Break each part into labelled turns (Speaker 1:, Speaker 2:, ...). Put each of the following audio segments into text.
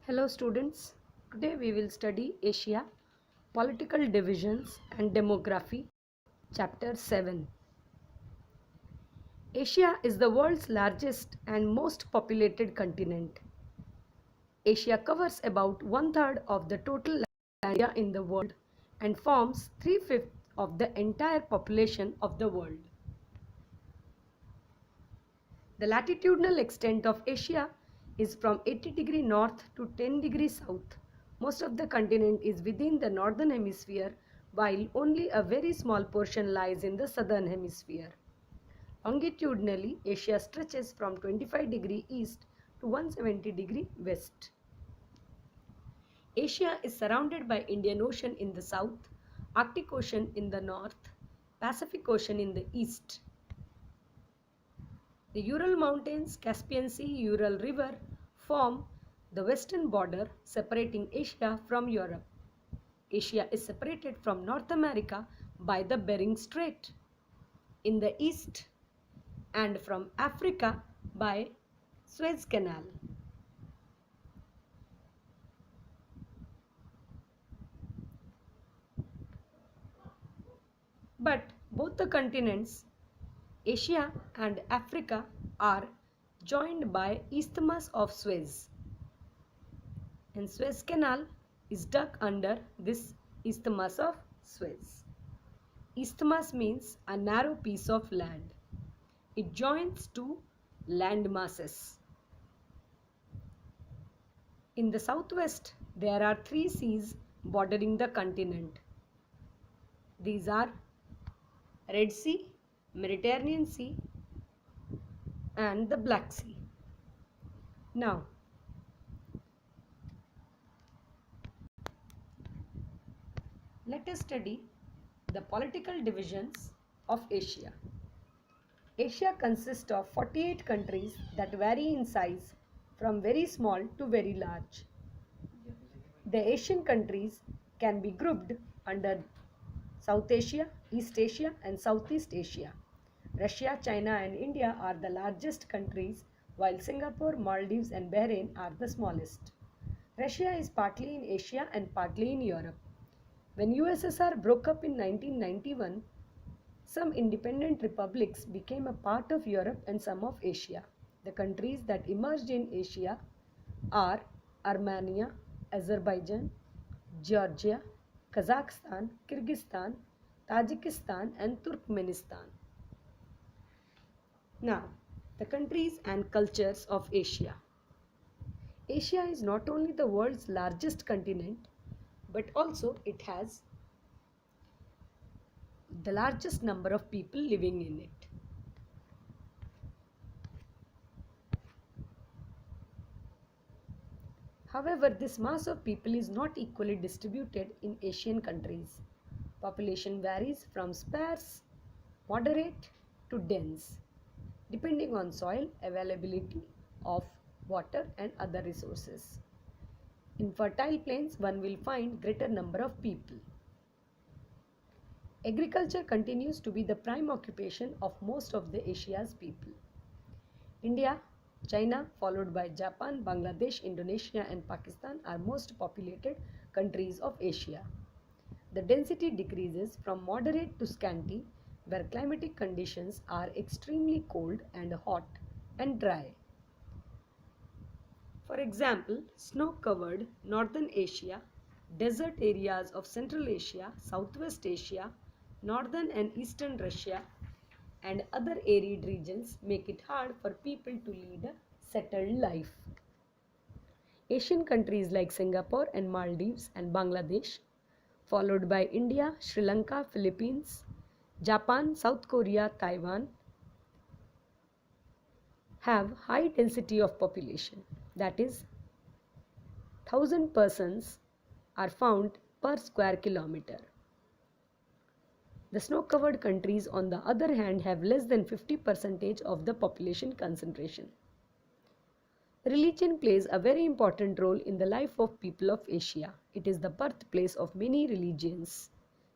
Speaker 1: Hello students, today we will study Asia, Political Divisions and Demography, Chapter 7. Asia is the world's largest and most populated continent. Asia covers about one-third of the total land area in the world and forms three-fifths of the entire population of the world. The latitudinal extent of Asia is from 80 degrees north to 10 degrees south. Most of the continent is within the northern hemisphere, while only a very small portion lies in the southern hemisphere. Longitudinally, Asia stretches from 25 degrees east to 170 degrees west. Asia is surrounded by Indian Ocean in the south, Arctic Ocean in the north, Pacific Ocean in the east. The Ural Mountains, Caspian Sea, Ural River form the western border separating Asia from Europe. Asia is separated from North America by the Bering Strait in the east and from Africa by Suez Canal. But both the continents, Asia and Africa, are joined by Isthmus of Suez, and Suez Canal is dug under this Isthmus of Suez. Isthmus means a narrow piece of land. It joins two land masses. In the southwest, there are three seas bordering the continent. These are Red Sea, Mediterranean Sea, and the Black Sea. Now, let us study the political divisions of Asia. Asia consists of 48 countries that vary in size from very small to very large. The Asian countries can be grouped under South Asia, East Asia, and Southeast Asia. Russia, China, and India are the largest countries, while Singapore, Maldives, and Bahrain are the smallest. Russia is partly in Asia and partly in Europe. When USSR broke up in 1991, some independent republics became a part of Europe and some of Asia. The countries that emerged in Asia are Armenia, Azerbaijan, Georgia, Kazakhstan, Kyrgyzstan, Tajikistan, and Turkmenistan. Now, the countries and cultures of Asia. Asia is not only the world's largest continent, but also it has the largest number of people living in it. However, this mass of people is not equally distributed in Asian countries. Population varies from sparse, moderate to dense, depending on soil availability of water and other resources. In fertile plains, one will find greater number of people. Agriculture continues to be the prime occupation of most of the Asia's people. India, China, followed by Japan, Bangladesh, Indonesia, and Pakistan are most populated countries of Asia. The density decreases from moderate to scanty, where climatic conditions are extremely cold and hot and dry. For example, snow-covered Northern Asia, desert areas of Central Asia, Southwest Asia, Northern and Eastern Russia, and other arid regions make it hard for people to lead a settled life. Asian countries like Singapore and Maldives and Bangladesh, followed by India, Sri Lanka, Philippines, Japan, South Korea, Taiwan, have high density of population. That is, 1,000 persons are found per square kilometer. The snow-covered countries, on the other hand, have less than 50% of the population concentration. Religion plays a very important role in the life of people of Asia. It is the birthplace of many religions,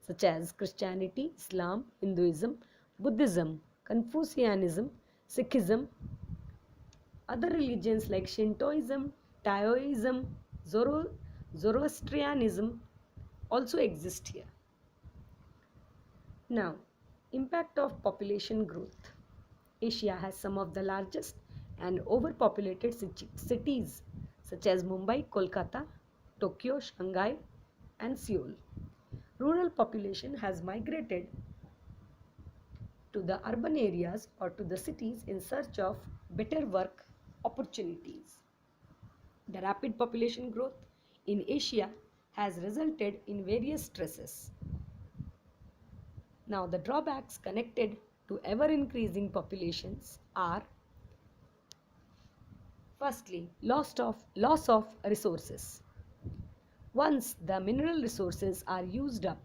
Speaker 1: such as Christianity, Islam, Hinduism, Buddhism, Confucianism, Sikhism. Other religions like Shintoism, Taoism, Zoro- Zoroastrianism also exist here. Now, impact of population growth. Asia has some of the largest and overpopulated cities such as Mumbai, Kolkata, Tokyo, Shanghai, and Seoul. Rural population has migrated to the urban areas or to the cities in search of better work opportunities. The rapid population growth in Asia has resulted in various stresses. Now, the drawbacks connected to ever increasing populations are: firstly, loss of resources. Once the mineral resources are used up,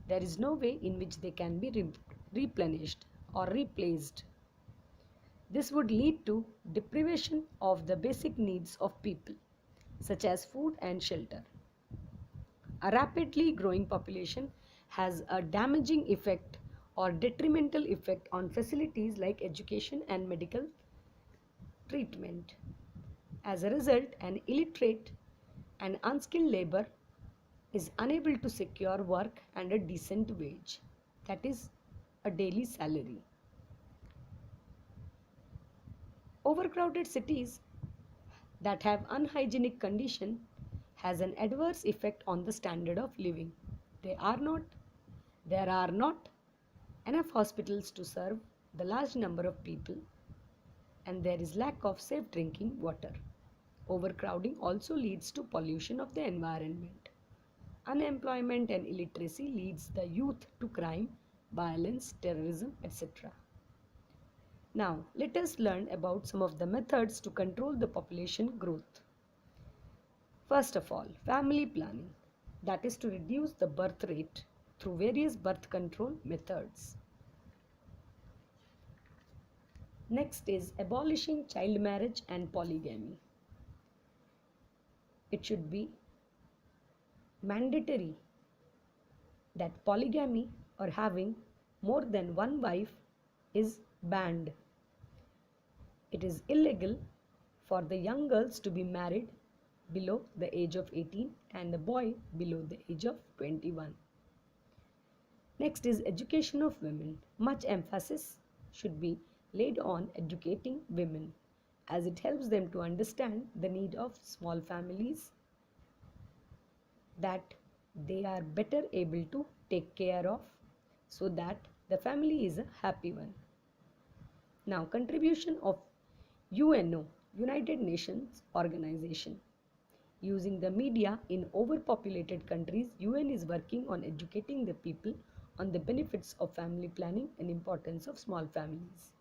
Speaker 1: there is no way in which they can be replenished or replaced. This would lead to deprivation of the basic needs of people, such as food and shelter. A rapidly growing population has a damaging effect or detrimental effect on facilities like education and medical treatment. As a result, an illiterate and unskilled labor is unable to secure work and a decent wage, that is, a daily salary. Overcrowded cities that have unhygienic condition has an adverse effect on the standard of living. There are not enough hospitals to serve the large number of people, and there is lack of safe drinking water. Overcrowding also leads to pollution of the environment. Unemployment and illiteracy leads the youth to crime, violence, terrorism, etc. Now, let us learn about some of the methods to control the population growth. First of all, family planning, that is to reduce the birth rate through various birth control methods. Next is abolishing child marriage and polygamy. It should be mandatory that polygamy or having more than one wife is banned. It is illegal for the young girls to be married below the age of 18 and the boy below the age of 21. Next is education of women. Much emphasis should be laid on educating women as it helps them to understand the need of small families, that they are better able to take care of, so that the family is a happy one. Now, contribution of UNO, United Nations Organization. Using the media in overpopulated countries, UN is working on educating the people on the benefits of family planning and importance of small families.